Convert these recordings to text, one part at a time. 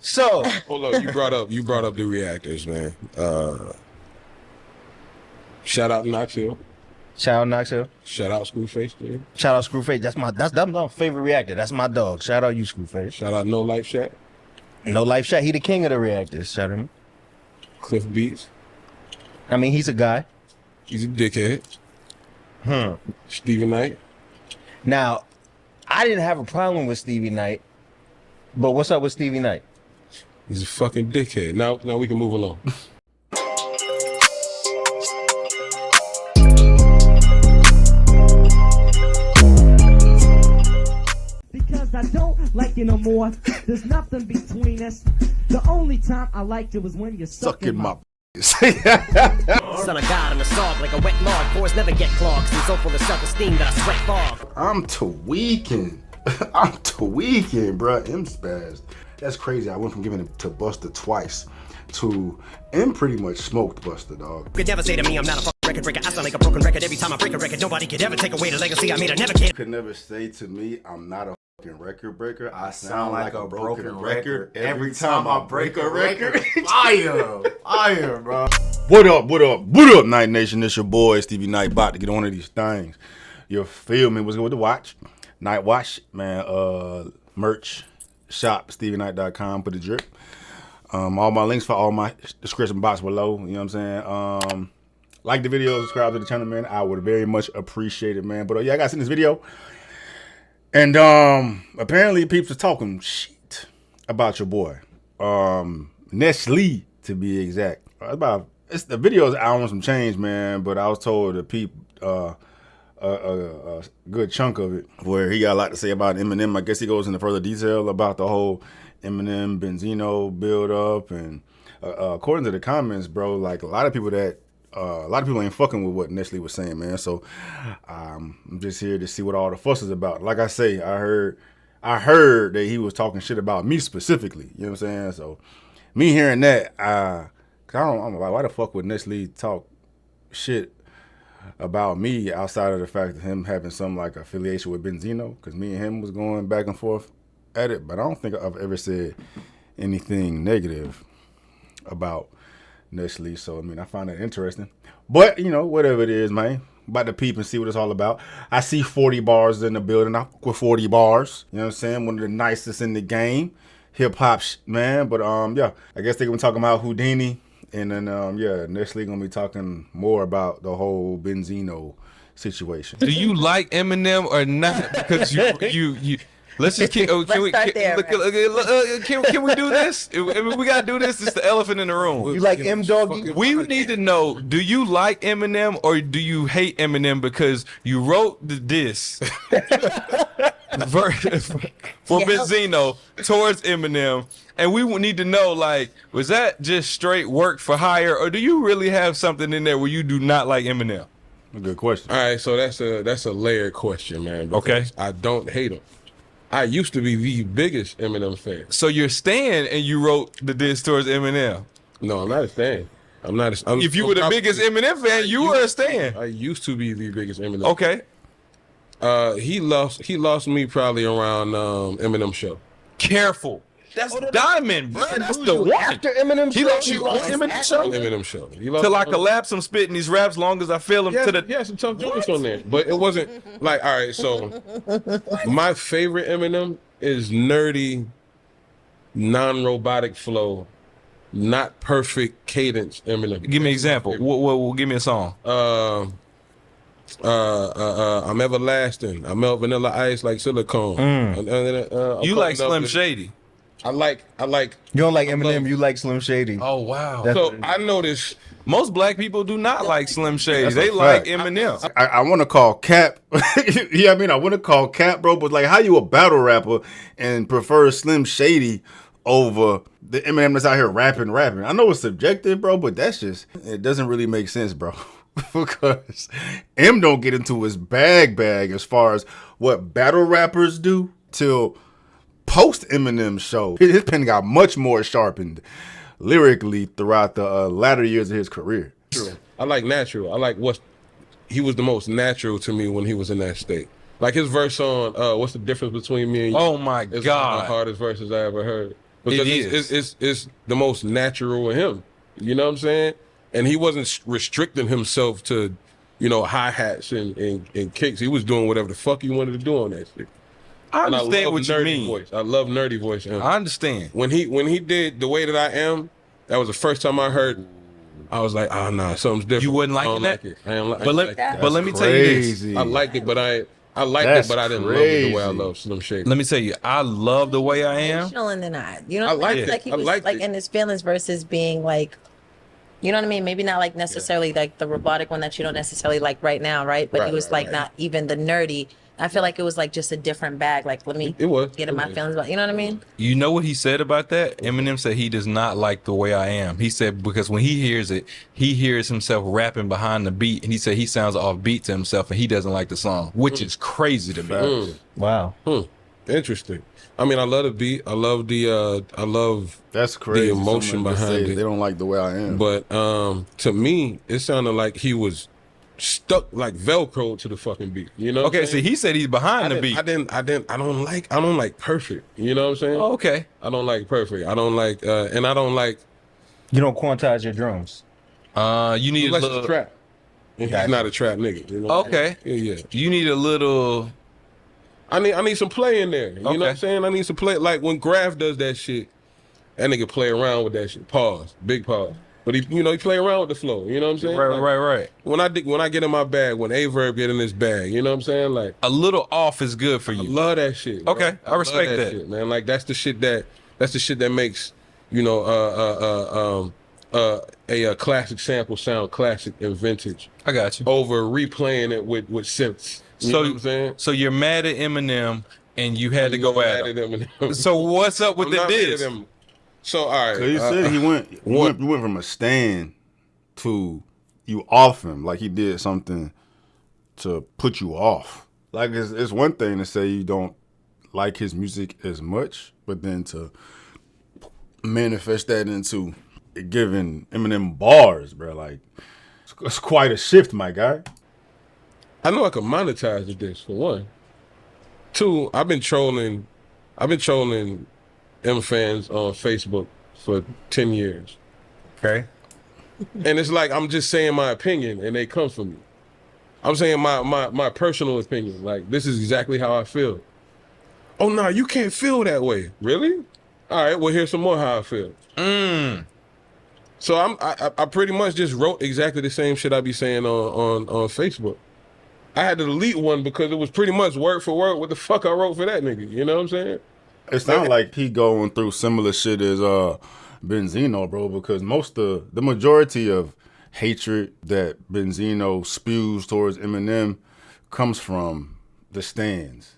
So hold up, you brought up the reactors, man. Shout out Knoxville. shout out Knoxville. Shout out Screwface, dude. Shout out Screwface. That's my favorite reactor. That's my dog. Shout out you, Screwface. Shout out No Life Shack. No Life Shot. He the king of the reactors. Shout him. Cliff Beats. I mean, he's a guy. He's a dickhead. Stevie Knight. Now, I didn't have a problem with Stevie Knight, but what's up with Stevie Knight? He's a fucking dickhead. Now we can move along. Because I don't like you no more. There's nothing between us. The only time I liked it was when you suck in my Son of God, I'm a sog like a wet log. Pores never get clogged. I'm so full of self-esteem that I sweat fog. I'm tweaking. I'm tweaking, bruh. M spazzed. That's crazy. I went from giving it to Busta twice to M pretty much smoked Busta, dog. You could never say to me I'm not a fucking record breaker. I sound like a broken record every time I break a record. Nobody could ever take away the legacy I made. I never can. You could never say to me I'm not a fucking record breaker. I sound like a broken record every time I break a record. Fire, bro. What up, Night Nation? It's your boy, Stevie Knight, about to get on one of these things. You feel me? What's good with the watch? Night Watch, man, merch, shop, StevieKnight.com, put the drip. All my links for all my description box below, you know what I'm saying? Like the video, subscribe to the channel, man. I would very much appreciate it, man. But yeah, I got seen this video. And apparently peeps are talking shit about your boy. Ness Lee, to be exact. The video's out on some change, man, but I was told to peep a good chunk of it where he got a lot to say about Eminem. I guess he goes into further detail about the whole Eminem Benzino build up, and according to the comments, bro, like a lot of people ain't fucking with what Ness Lee was saying, man. So I'm just here to see what all the fuss is about. Like I say, I heard that he was talking shit about me specifically. You know what I'm saying? So me hearing that, I'm like, why the fuck would Ness Lee talk shit about me outside of the fact of him having some like affiliation with Benzino? Because me and him was going back and forth at it, but I don't think I've ever said anything negative about Ness Lee. So I mean, I find that interesting. But you know, whatever it is, man, about to peep and see what it's all about. I see 40 bars in the building. I fuck with 40 bars. You know what I'm saying? One of the nicest in the game, hip hop, man. But yeah, I guess they're gonna be talking about Houdini. And then, yeah, Ness Lee gonna be talking more about the whole Benzino situation. Do you like Eminem or not? Because you let's just keep. Can we do this? We gotta do this. It's the elephant in the room. You like M Doggy? We need to know: do you like Eminem or do you hate Eminem because you wrote the diss for Benzino towards Eminem? And we would need to know, like, was that just straight work for hire, or do you really have something in there where you do not like Eminem? Good question. All right, so that's a layered question, man. Okay, I don't hate him. I used to be the biggest Eminem fan. So you're Stan and you wrote the diss towards Eminem? No, I'm not a Stan. If you were the biggest Eminem fan, you were a Stan. I used to be the biggest Eminem. Okay. He lost me probably around Eminem show. Careful. That's Diamond, bro. That's the one. After Eminem He lost you on Eminem show? Eminem show. Till I collapse him spitting these raps long as I feel him to the... He had some tough joints on there. But it wasn't like, all right, so my favorite Eminem is nerdy, non-robotic flow, not perfect cadence Eminem. Give me an example. Give me a song. I'm everlasting. I melt vanilla ice like silicone. You like Slim Shady? I like. You don't like Eminem, you like Slim Shady. Oh wow! So I noticed most black people do not like Slim Shady. They like Eminem. I want to call Cap. Yeah, I mean, I want to call Cap, bro. But like, how you a battle rapper and prefer Slim Shady over the Eminem that's out here rapping? I know it's subjective, bro, but it doesn't really make sense, bro. Because M don't get into his bag as far as what battle rappers do till post Eminem show. His pen got much more sharpened lyrically throughout the latter years of his career. True. I like natural. I like he was the most natural to me when he was in that state. Like his verse on what's the difference between me and you? Oh my God. One of the hardest verses I ever heard. because it's the most natural with him. You know what I'm saying? And he wasn't restricting himself to, hi-hats and kicks. He was doing whatever the fuck he wanted to do on that shit. I understand what you mean. Voice. I love nerdy voice. I understand. When he did The Way That I Am, that was the first time I heard. I was like, oh no, something's different. You wasn't liking that? Like I don't like but let me tell you this. I liked it, but I didn't love it the way I love Slim Shady. Let me tell you, I love The Way I Am. And then I I like it. like he was like in his feelings versus being like, you know what I mean? Maybe not like necessarily like the robotic one that you don't necessarily like right now, right? But he was not even the nerdy. I feel like it was like just a different bag. Like, let me get in my feelings about, you know what I mean? You know what he said about that? Eminem said he does not like The Way I Am. He said because when he hears it, he hears himself rapping behind the beat, and he said he sounds off beat to himself, and he doesn't like the song, which is crazy to me. Wow. Interesting. I mean, I love the beat. I love that's crazy. The emotion behind it. They don't like The Way I Am. But to me, it sounded like he was stuck like Velcro to the fucking beat. You know? Okay, see, he said he's behind the beat. I don't like perfect. You know what I'm saying? Oh, okay. I don't like perfect. I don't like and I don't like. You don't quantize your drums. You need unless a little it's trap. And he's not a trap nigga. You know? Okay. Yeah. You need a little. I need some play in there. You know what I'm saying? I need some play. Like when Graf does that shit, that nigga play around with that shit. Pause. Big pause. But he play around with the flow. You know what I'm saying? Right. When I get in my bag, when Averb get in his bag, you know what I'm saying? Like a little off is good for you. I love that shit. Bro. Okay, I respect that shit, man. Like that's the shit that makes a classic sample sound classic and vintage. I got you. Over replaying it with synths. You know what I'm saying? So you're mad at Eminem and you had to go at him. So what's up with the diss? So all right. Cause he said he went from a stand to you off him, like he did something to put you off. Like it's one thing to say you don't like his music as much, but then to manifest that into giving Eminem bars, bro. Like it's quite a shift, my guy. I know I can monetize this for one. Two, I've been trolling M fans on Facebook for 10 years. Okay. And it's like I'm just saying my opinion and they come for me. I'm saying my personal opinion. Like this is exactly how I feel. Oh no, you can't feel that way. Really? All right, well here's some more how I feel. So I pretty much just wrote exactly the same shit I be saying on Facebook. I had to delete one because it was pretty much word for word what the fuck I wrote for that nigga. You know what I'm saying? It's not like he going through similar shit as Benzino, bro, because the majority of hatred that Benzino spews towards Eminem comes from the stands.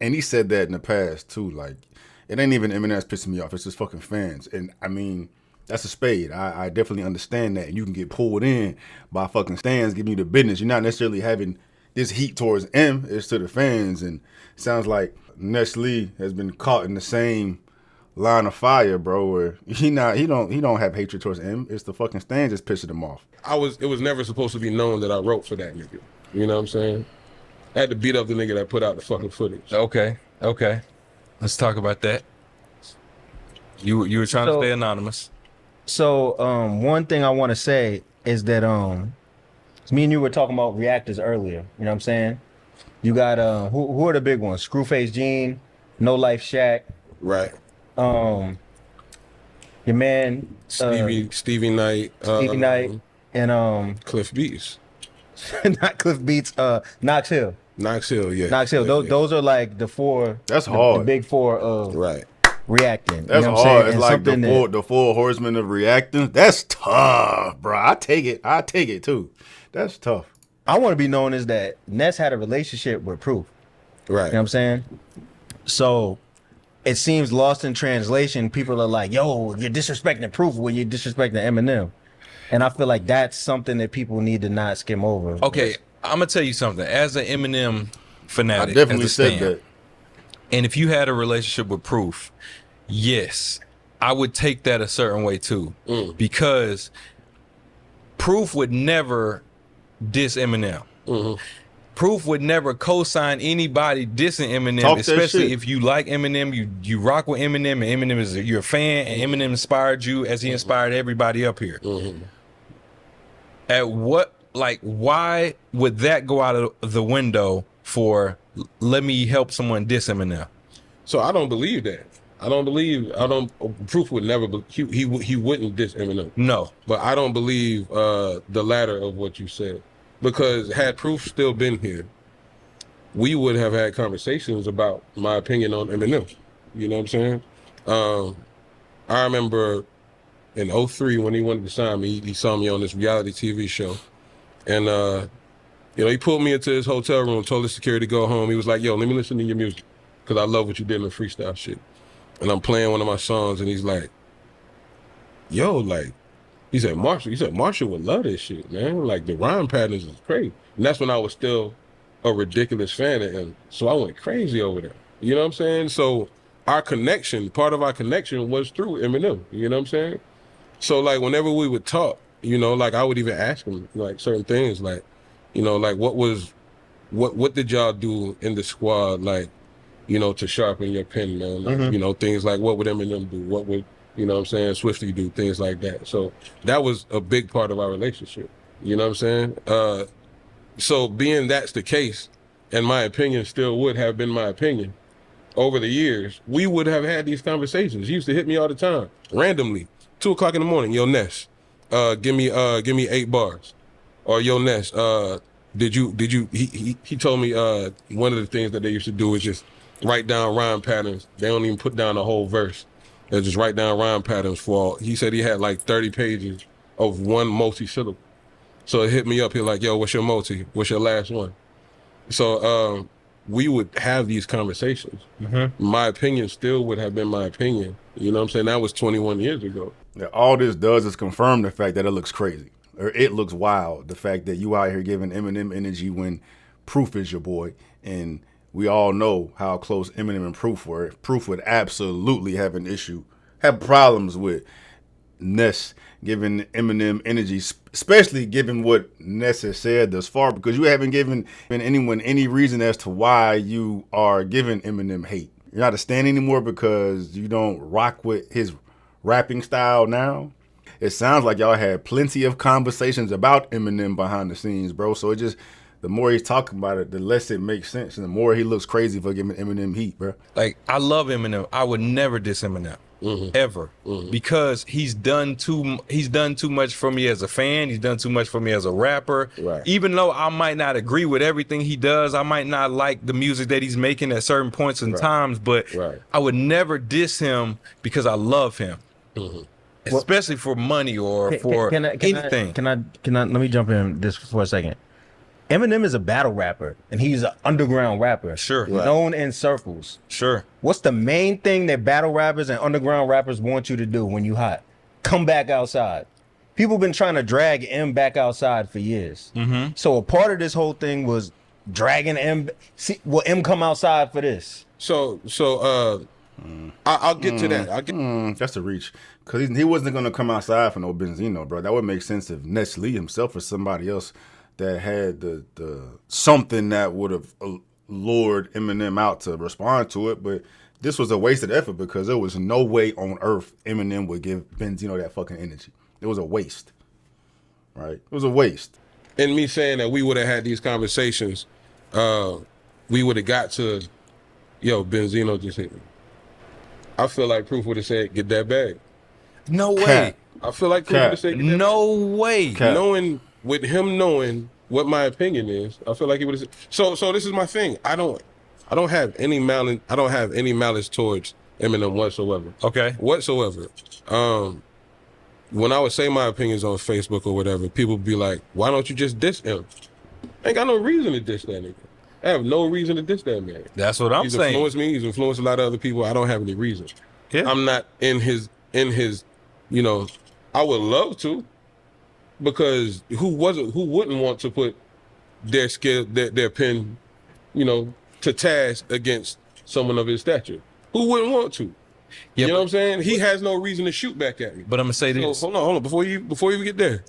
And he said that in the past too. Like, it ain't even Eminem that's pissing me off, it's just fucking fans. And I mean, that's a spade. I definitely understand that. And you can get pulled in by fucking stands giving you the business. You're not necessarily having this heat towards M, it's to the fans. And it sounds like Ness Lee has been caught in the same line of fire, bro, where he don't have hatred towards M. It's the fucking stands that's pissing him off. It was never supposed to be known that I wrote for that nigga. You know what I'm saying? I had to beat up the nigga that put out the fucking footage. Okay. Let's talk about that. You were trying to stay anonymous. So one thing I want to say is that me and you were talking about reactors earlier. You know what I'm saying? You got who are the big ones? Screwface Gene, No Life Shaq. Right. Your man Stevie Knight. And Cliff Beats. not Cliff Beats, Knox Hill. Knox Hill, yeah. Knox Hill. Those are like the four. That's hard. The big four of right. reacting. That's you know hard. It's and like the four horsemen of reacting. That's tough, bro. I take it too. That's tough. I want to be known as that Ness had a relationship with Proof. Right. You know what I'm saying? So it seems lost in translation. People are like, yo, you're disrespecting Proof when you're disrespecting Eminem. And I feel like that's something that people need to not skim over. Okay, I'm going to tell you something. As an Eminem fanatic, I definitely as a said stan, that. And if you had a relationship with Proof, yes, I would take that a certain way too. Because Proof would never diss Eminem. Proof would never co-sign anybody dissing Eminem, Talk that especially shit. if you like Eminem, you rock with Eminem, and Eminem is you're a fan, and Eminem inspired you as he inspired everybody up here. At what, like, why would that go out of the window for let me help someone diss Eminem? So I don't believe that. Proof would never, he wouldn't diss Eminem. No. But I don't believe the latter of what you said. Because had Proof still been here, we would have had conversations about my opinion on Eminem. You know what I'm saying? I remember in 03 when he wanted to sign me, he saw me on this reality TV show. And, you know, he pulled me into his hotel room, told the security to go home. He was like, yo, let me listen to your music, because I love what you did in the freestyle shit. And I'm playing one of my songs, and he's like, yo, like, he said, Marshall would love this shit, man. Like, the rhyme patterns is crazy. And that's when I was still a ridiculous fan of him. So I went crazy over there. You know what I'm saying? So our connection, part of our connection was through Eminem. You know what I'm saying? So, like, whenever we would talk, you know, like, I would even ask him, like, certain things, like, you know, like, what did y'all do in the squad, like, you know, to sharpen your pen, man? Like, you know, things like, what would Eminem do? What would, you know what I'm saying, Swifty do? Things like that. So that was a big part of our relationship. You know what I'm saying? So being that's the case, and my opinion still would have been my opinion, over the years, we would have had these conversations. He used to hit me all the time, randomly, 2 o'clock in the morning. Yo, Ness, give me 8 bars. Or yo, Ness, he told me one of the things that they used to do is just write down rhyme patterns. They don't even put down the whole verse. They just write down rhyme patterns for all. He said he had like 30 pages of one multi-syllable. So it hit me up. He like, yo, what's your multi? What's your last one? So we would have these conversations. My opinion still would have been my opinion. You know what I'm saying? That was 21 years ago. Yeah, all this does is confirm the fact that it looks crazy. Or it looks wild. The fact that you out here giving Eminem energy when Proof is your boy. And we all know how close Eminem and Proof were. Proof would absolutely have problems with Ness giving Eminem energy, especially given what Ness has said thus far, because you haven't given anyone any reason as to why you are giving Eminem hate. You're not a stand anymore because you don't rock with his rapping style now. It sounds like y'all had plenty of conversations about Eminem behind the scenes, bro. So it just, the more he's talking about it, the less it makes sense, and the more he looks crazy for giving Eminem heat, bro. Like, I love Eminem. I would never diss Eminem. Ever. Because he's done too much for me as a fan. He's done too much for me as a rapper. Right. Even though I might not agree with everything he does, I might not like the music that he's making at certain points in times, but I would never diss him because I love him. Especially for money or for anything. Can I let me jump in this for a second. Eminem is a battle rapper, and he's an underground rapper. Sure. Known in circles. Sure. What's the main thing that battle rappers and underground rappers want you to do when you hot? Come back outside. People been trying to drag M back outside for years. So a part of this whole thing was dragging M. Will M come outside for this? So I'll get to that. That's a reach. Because he wasn't going to come outside for no Benzino, bro. That would make sense if Ness Lee himself or somebody else that had the something that would have lured Eminem out to respond to it. But this was a wasted effort because there was no way on earth Eminem would give Benzino that fucking energy. It was a waste, right? It was a waste. And me saying that we would have had these conversations, we would have got to, yo, Benzino just hit me. I feel like Proof would have said, get that bag. No way. I feel like Proof would have said, get that no way. Knowing what my opinion is, I feel like he would have said. So this is my thing. I don't have any malice towards Eminem whatsoever. Okay. Whatsoever. When I would say my opinions on Facebook or whatever, people would be like, why don't you just diss him? I ain't got no reason to diss that nigga. I have no reason to diss that man. That's what I'm saying. He's influenced me. He's influenced a lot of other people. I don't have any reason. Yeah. I'm not in his, you know, I would love to, because who wouldn't want to put their skill, their pen, you know, to task against someone of his stature? Who wouldn't want to? Yeah, you know what I'm saying? He has no reason to shoot back at me. But I'm gonna say this. Hold on. Before you get there,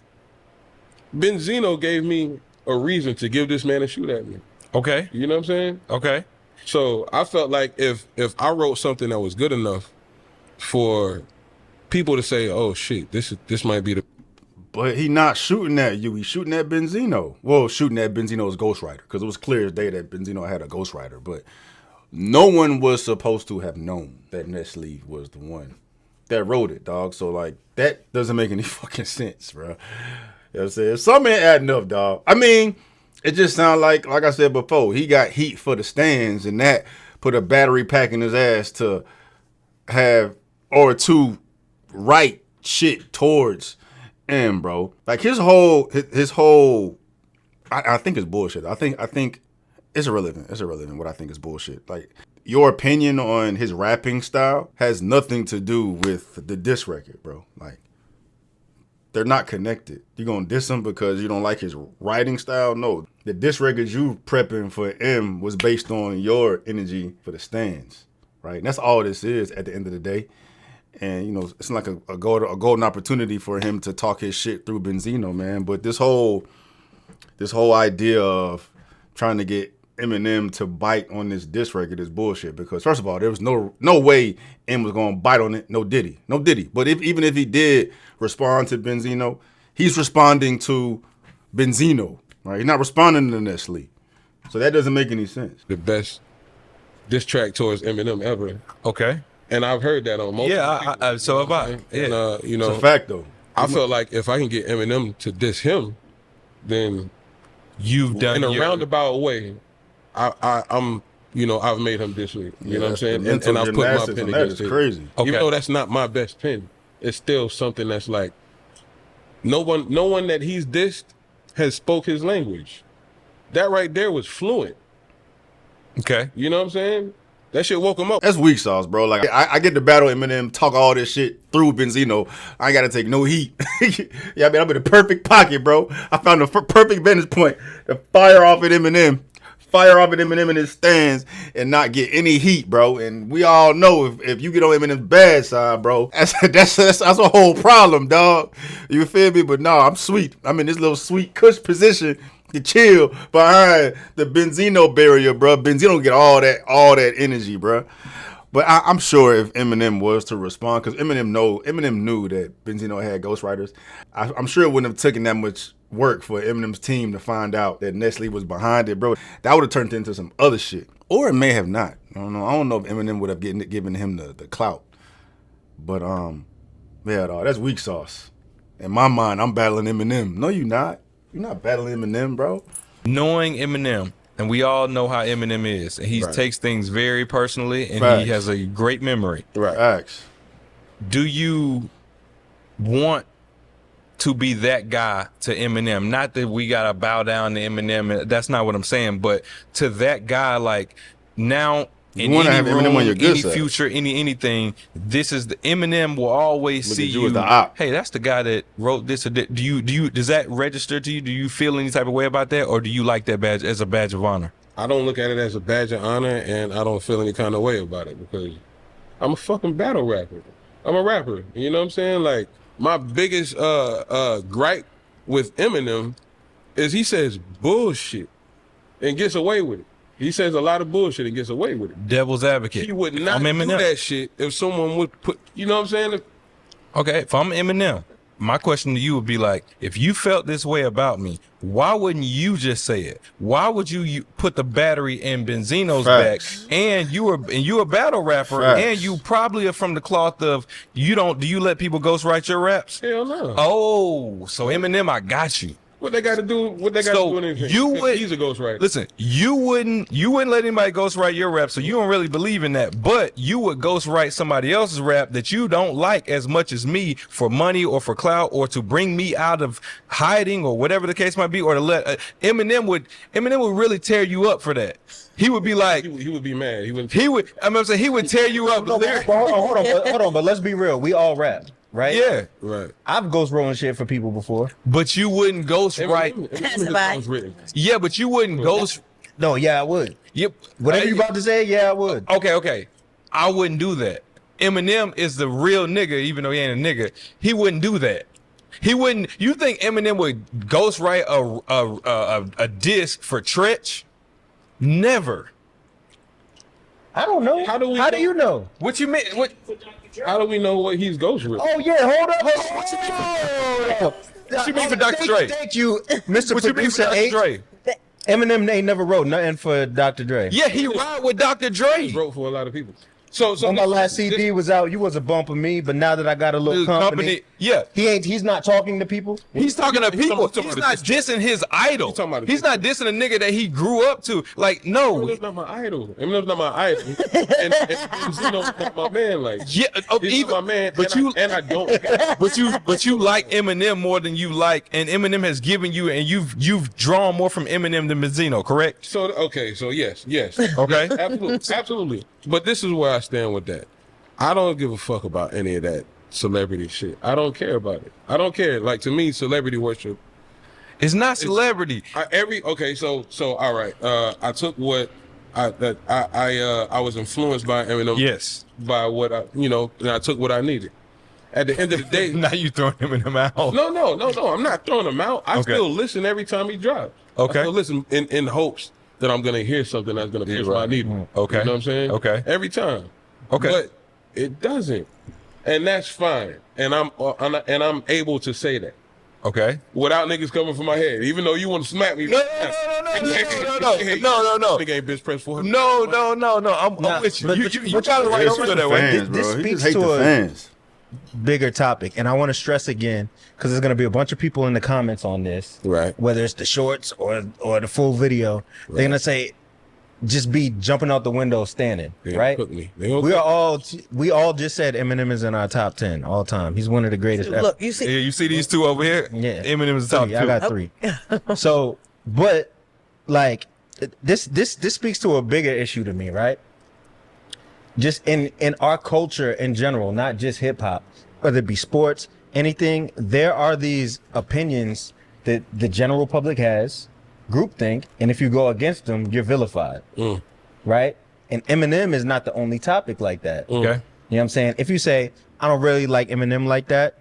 Benzino gave me a reason to give this man a shoot at me. Okay. You know what I'm saying? Okay. So I felt like if I wrote something that was good enough for people to say, "Oh shit, this might be the," But he not shooting at you. He's shooting at Benzino. Well, shooting at Benzino's ghostwriter, because it was clear as day that Benzino had a ghostwriter. But no one was supposed to have known that Ness Lee was the one that wrote it, dog. So like that doesn't make any fucking sense, bro. You know what I'm saying? Something ain't adding up, dog. I mean, it just sounds like I said before, he got heat for the stands, and that put a battery pack in his ass to have or to write shit towards him, bro. Like his whole I think it's bullshit. I think it's irrelevant. It's irrelevant what I think is bullshit. Like your opinion on his rapping style has nothing to do with the diss record, bro. Like they're not connected. You gonna diss him because you don't like his writing style? No. The diss record you prepping for M was based on your energy for the stands, right? And that's all this is at the end of the day. And, you know, it's like a golden opportunity for him to talk his shit through Benzino, man. But this whole idea of trying to get Eminem to bite on this diss record is bullshit. Because first of all, there was no way M was going to bite on it. No diddy. But even if he did respond to Benzino, he's responding to Benzino, right? He's not responding to Ness Lee. So that doesn't make any sense. the best diss track towards Eminem ever. Okay. And I've heard that on multiple Yeah, so have I. Yeah. And, you know, It's a fact, though. I felt like if I can get Eminem to diss him, then You've done in a roundabout way, I'm, you know, I've made him diss me. You know what I'm saying? And I've put my pen against it. Crazy. Okay. Even though that's not my best pen, it's still something that's like no one that he's dissed has spoke his language. That right there was fluent. Okay. You know what I'm saying? That shit woke him up. That's weak sauce, bro. Like I get to battle Eminem, talk all this shit through Benzino. I ain't got to take no heat. Yeah, I mean, I'm in the perfect pocket, bro. I found the perfect vantage point to fire off at Eminem in his stands and not get any heat, bro. And we all know if you get on Eminem's bad side, bro, that's a whole problem, dog. You feel me? But no, I'm sweet. I'm in this little sweet cush position to chill behind the Benzino barrier, bro. Benzino get all that energy, bro. But I'm sure if Eminem was to respond, because Eminem knew that Benzino had ghostwriters, I'm sure it wouldn't have taken that much work for Eminem's team to find out that Ness Lee was behind it, bro. That would have turned into some other shit. Or it may have not. I don't know if Eminem would have given him the clout. But yeah, dog, that's weak sauce. In my mind, I'm battling Eminem. No, you're not. You're not battling Eminem, bro. Knowing Eminem, and we all know how Eminem is, and he takes things very personally, and Facts. he has a great memory. Right. Facts. Do you want to be that guy to Eminem? Not that we gotta bow down to Eminem. That's not what I'm saying. But to that guy, like now. In wanna any have room, Eminem on your good any side. future, anything, this is the Eminem will always Look see at you as the op. Hey, that's the guy that wrote this. Or that. Do you does that register to you? Do you feel any type of way about that, or do you like that badge as a badge of honor? I don't look at it as a badge of honor, and I don't feel any kind of way about it because I'm a fucking battle rapper. I'm a rapper. You know what I'm saying? Like my biggest gripe with Eminem is he says bullshit and gets away with it. He says a lot of bullshit and gets away with it. Devil's advocate. He would not I'm do Eminem. that shit if someone would put, you know what I'm saying? Okay, if I'm Eminem, my question to you would be like, if you felt this way about me, why wouldn't you just say it? Why would you put the battery in Benzino's Facts. back? And you a battle rapper, Facts. and you probably are from the cloth of do you let people ghostwrite your raps? Hell no. Oh, so Eminem, I got you. What they got to do? What they got to do? with anything? You would. He's a ghostwriter. Listen, you wouldn't let anybody ghostwrite your rap, so you don't really believe in that. But you would ghostwrite somebody else's rap that you don't like as much as me for money or for clout or to bring me out of hiding or whatever the case might be, or to let Eminem would really tear you up for that. He would be like, he would be mad. He would. I'm saying he would tear you up. No, but hold on, but let's be real. We all rap, right? Yeah, Right. I've ghost rolling shit for people before. but you wouldn't ghostwrite. Eminem. Yeah, but you wouldn't ghost. No, yeah, I would. Yep. Whatever you about to say, yeah, I would. Okay. I wouldn't do that. Eminem is the real nigga, even though he ain't a nigga. He wouldn't do that. He wouldn't. You think Eminem would ghostwrite a diss for Tretch? Never. I don't know. How do you know? What you mean? What? How do we know what he's goes with? Oh yeah, hold up. What you mean for Dr. Dre? Thank you, Mr. What you mean for Producer Dr. H. Dre? Eminem ain't never wrote nothing for Dr. Dre. Yeah, he ride with Dr. Dre. Wrote for a lot of people. So when my last CD was out, you was a bump of me, but now that I got a little company, yeah, he's not talking to people. He's talking to people. He's not dissing his idol. He's not dissing a nigga that he grew up to. Like, no, Eminem's not my idol. Eminem's not my idol. and Benzino's not my man. Like, yeah, even my man. But I don't. but you like Eminem more than you like, and Eminem has given you, and you've drawn more from Eminem than Benzino, correct? So okay, so yes, okay, absolutely. But this is where I stand with that. I don't give a fuck about any of that celebrity shit. I don't care about it. I don't care. Like, to me, celebrity worship. It's not celebrity. So all right. I took what I was influenced by Eminem. Yes. By what and I took what I needed. At the end of the day, now you throwing Eminem out. No. I'm not throwing him out. I still listen every time he drops. Okay. I still listen in hopes that I'm gonna hear something that's gonna pierce my needle. Okay. You know what I'm saying? Okay. Every time. Okay. But it doesn't, and that's fine. And I'm able to say that. Okay. Without niggas coming from my head, even though you want to smack me. No. Nigga ain't bitch press for him. No. I'm with you. You got it right over that way. This speaks to a bigger topic, and I want to stress again, because there's going to be a bunch of people in the comments on this, right? Whether it's the shorts or the full video, right. They're going to say, just be jumping out the window standing, right? We all just said Eminem is in our top 10 all time. He's one of the greatest ever. Look, you see these two over here? Yeah. Eminem is the top 2. I got 3. So, but like this speaks to a bigger issue to me, right? Just in our culture in general, not just hip hop, whether it be sports, anything, there are these opinions that the general public has, groupthink, and if you go against them, you're vilified, right? And Eminem is not the only topic like that. Okay. You know what I'm saying? If you say, I don't really like Eminem like that,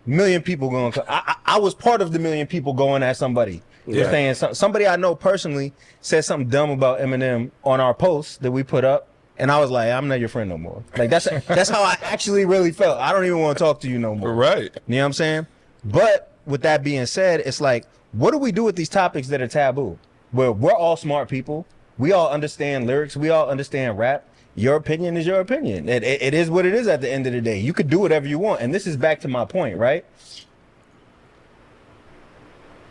million people going, I was part of the million people going at somebody. You're saying somebody I know personally said something dumb about Eminem on our post that we put up. And I was like, I'm not your friend no more. Like, that's how I actually really felt. I don't even want to talk to you no more. Right. You know what I'm saying? But with that being said, it's like, what do we do with these topics that are taboo? Well, we're all smart people. We all understand lyrics. We all understand rap. Your opinion is your opinion. It is what it is at the end of the day. You could do whatever you want. And this is back to my point, right?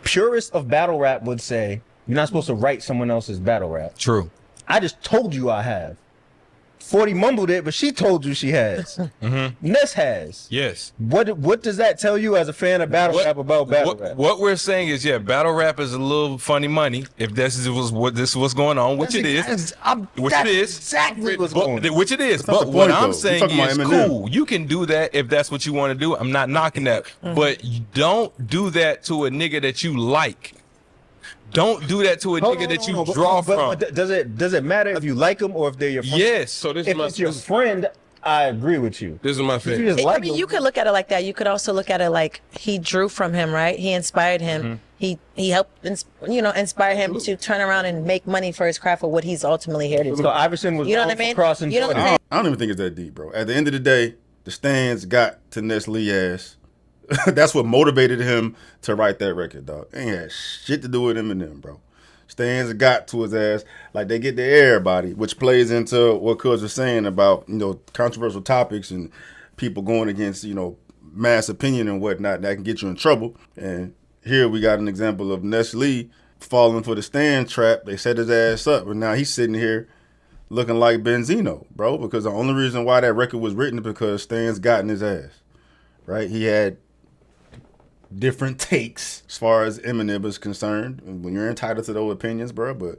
Purists of battle rap would say, you're not supposed to write someone else's battle rap. True. I just told you I have. 40 mumbled it, but she told you she has. Ness has. Yes. What does that tell you as a fan of battle rap about battle rap? What we're saying is, battle rap is a little funny money. If this was what's going on, which it is, exactly what's going on. Which it is. But what I'm saying is, cool. You can do that if that's what you want to do. I'm not knocking that, but you don't do that to a nigga that you like. Don't do that to a nigga that you draw from. Does it matter if you like them or if they're your friend? Yes. So this if it's your friend, I agree with you. This is my thing. You could look at it like that. You could also look at it like he drew from him, right? He inspired him. He helped, inspire him to turn around and make money for his craft, for what he's ultimately here to do. So Iverson was crossing. You know what I mean? I don't even think it's that deep, bro. At the end of the day, the stands got to Ness Lee ass. That's what motivated him to write that record, dog. Ain't had shit to do with Eminem, bro. Stands got to his ass like they get to everybody, which plays into what Cuz was saying about, controversial topics and people going against, mass opinion and whatnot that can get you in trouble. And here we got an example of Ness Lee falling for the Stan trap. They set his ass up, and now he's sitting here looking like Benzino, bro, because the only reason why that record was written is because Stan's gotten his ass, right? He had different takes as far as Eminem is concerned. When you're entitled to those opinions, bro, but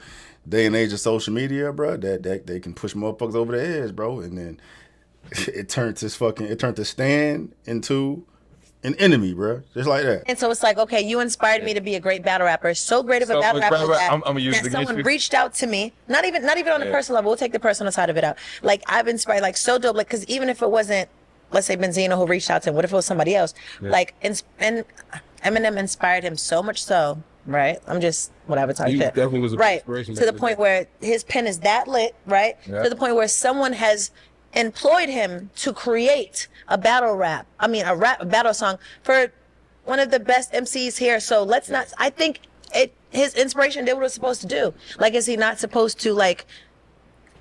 day and age of social media, bro, that they can push motherfuckers over the edge, bro, and then it turned to Stan into an enemy, bro, just like that. And so it's like, okay, you inspired me to be a great battle rapper, so great of a battle rapper that someone reached out to me, not even on a personal level. We'll take the personal side of it out. Like, I've inspired, like, so dope, like, because even if it wasn't, let's say, Benzino who reached out to him, what if it was somebody else? Like, and Eminem inspired him so much so right? I'm just whatever type He shit. definitely was a Right. inspiration To back the in the point day. where his pen is that lit, right? Yeah. To the point where someone has employed him to create a battle rap. I mean, a battle song for one of the best MCs here. So let's not. I think his inspiration did what it was supposed to do. Like, is he not supposed to like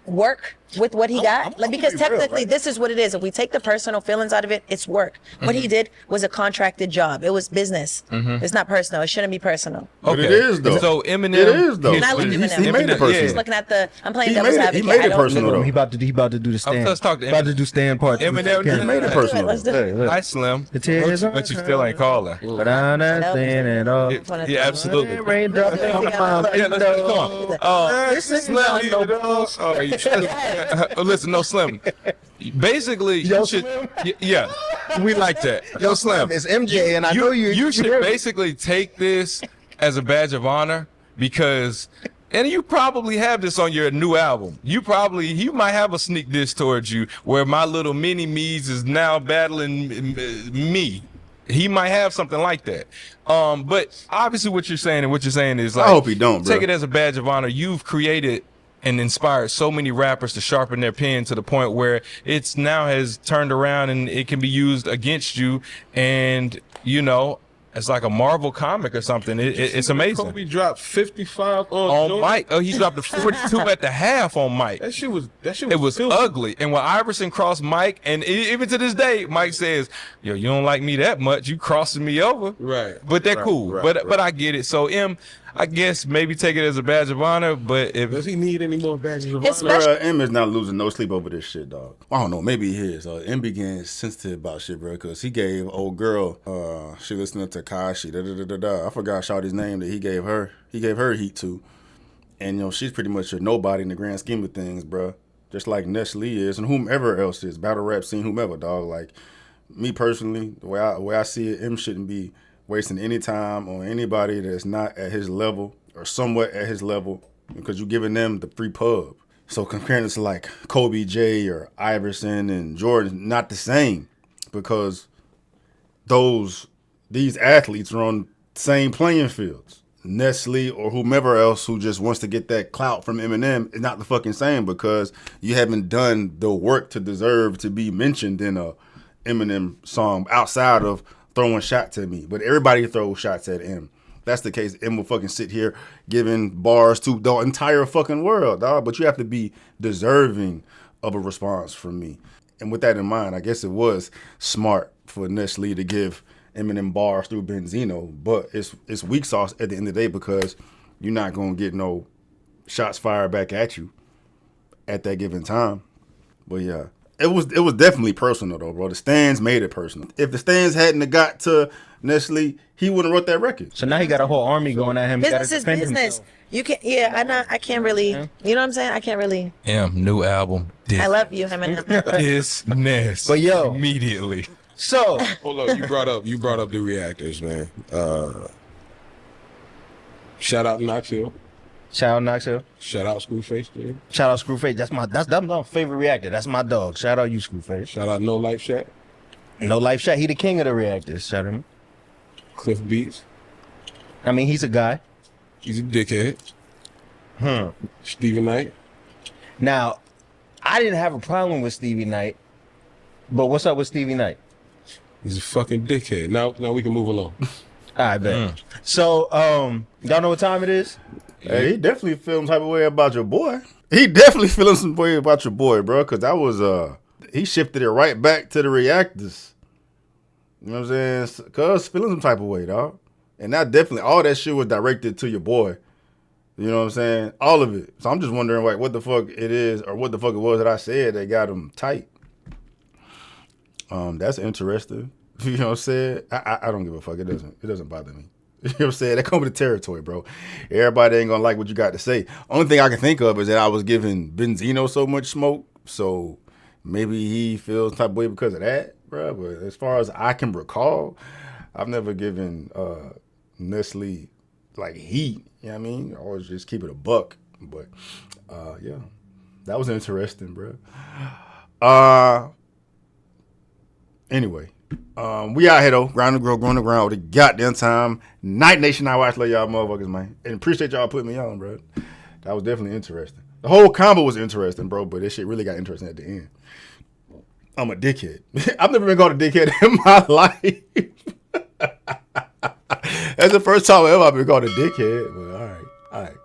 work with what he got? Like, because technically this is what it is. If we take the personal feelings out of it, it's work. What he did was a contracted job. It was business. It's not personal. It shouldn't be personal. But it is though. So Eminem, It is though. And I like He Eminem. made it Yeah. personal. Just looking at I'm playing He devil's made it- advocate. he made it I don't- personal, though. He about to do the stand. let's talk to About to Eminem. do stand part. Eminem He made it personal. Let's do though. it. Hi, Slim. The tears But you still ain't calling. But I'm not saying it all. Yeah, absolutely. Raindrop on my Yeah, let's go. window. This is listen, no Slim. Basically, Yo, you should. Slim? Yeah, we like that. Yo, Slim. It's MJ, and I know you. You should basically take this as a badge of honor because, and you probably have this on your new album. You might have a sneak diss towards you where my little mini me's is now battling me. He might have something like that. But obviously what you're saying is like, I hope he don't, bro. take it as a badge of honor. You've created and inspired so many rappers to sharpen their pen to the point where it's now has turned around and it can be used against you. And, you know, it's like a Marvel comic or something. It's amazing. Kobe dropped 55 On Jordan. Mike, he dropped a 42 at the half on Mike. That shit was It was filthy. ugly. And when Iverson crossed Mike, and even to this day, Mike says, "Yo, you don't like me that much. You crossing me over." Right. But they're Right, cool. right, But I get it. So I guess maybe take it as a badge of honor. But Does he need any more badges of It's honor? special. M is not losing no sleep over this shit, dog. I don't know, maybe he is. M began sensitive about shit, bro, because he gave old girl, she listening to Kashi, I forgot Shawty's name that he gave her. He gave her heat to. And, you know, she's pretty much a nobody in the grand scheme of things, bro. Just like Ness Lee is and whomever else is, battle rap scene, whomever, dog. Like, me personally, the way I see it, M shouldn't be wasting any time on anybody that's not at his level or somewhat at his level because you're giving them the free pub. So comparing it to like Kobe J or Iverson and Jordan, not the same because these athletes are on the same playing fields. Ness Lee or whomever else who just wants to get that clout from Eminem is not the fucking same because you haven't done the work to deserve to be mentioned in a Eminem song outside of throwing shots at me. But everybody throws shots at M. That's the case. M will fucking sit here giving bars to the entire fucking world, dog. But you have to be deserving of a response from me. And with that in mind, I guess it was smart for Ness Lee to give Eminem bars through Benzino. But it's weak sauce at the end of the day because you're not going to get no shots fired back at you at that given time. But yeah. It was definitely personal though, bro. The stands made it personal. If the stands hadn't have got to Ness Lee, he wouldn't have wrote that record. So now he got a whole army going at him. He gotta Business is defend business. himself. You can't. Yeah, I can't really. You know what I'm saying? I can't really. new album. I love you, Eminem. Business. But yo. Immediately. So Hold up, you brought up the reactors, man. Shout out Knoxville. shout out Knoxville. Shout out Screwface, dude. Shout out Screwface. That's my favorite reactor. That's my dog. Shout out you, Screwface. Shout out No Life Shack. No life shot. He the king of the reactors. Shout him. Cliff Beats. I mean, he's a guy. He's a dickhead. Stevie Knight. Now, I didn't have a problem with Stevie Knight, but what's up with Stevie Knight? He's a fucking dickhead. Now we can move along. I bet. So, y'all know what time it is? Hey, he definitely feeling some type of way about your boy. He definitely feeling some way about your boy, bro. Because that was he shifted it right back to the reactors. You know what I'm saying? Cuz feeling some type of way, dog. And that definitely all that shit was directed to your boy. You know what I'm saying? All of it. So I'm just wondering like what the fuck it is or what the fuck it was that I said that got him tight. That's interesting. You know what I'm saying? I don't give a fuck. It doesn't bother me. You know what I'm saying? That comes with the territory, bro. Everybody ain't gonna like what you got to say. Only thing I can think of is that I was giving Benzino so much smoke, so maybe he feels type of way because of that, bro. But as far as I can recall, I've never given Ness Lee like heat. You know what I mean? I always just keep it a buck. But yeah, that was interesting, bro. Anyway, We out here though, growing the ground all the goddamn time. Night Nation, I watch, love y'all motherfuckers, man, and appreciate y'all putting me on, bro. That was definitely interesting. The whole combo was interesting, bro, but this shit really got interesting at the end. I'm a dickhead. I've never been called a dickhead in my life. That's the first time ever I've been called a dickhead. But all right.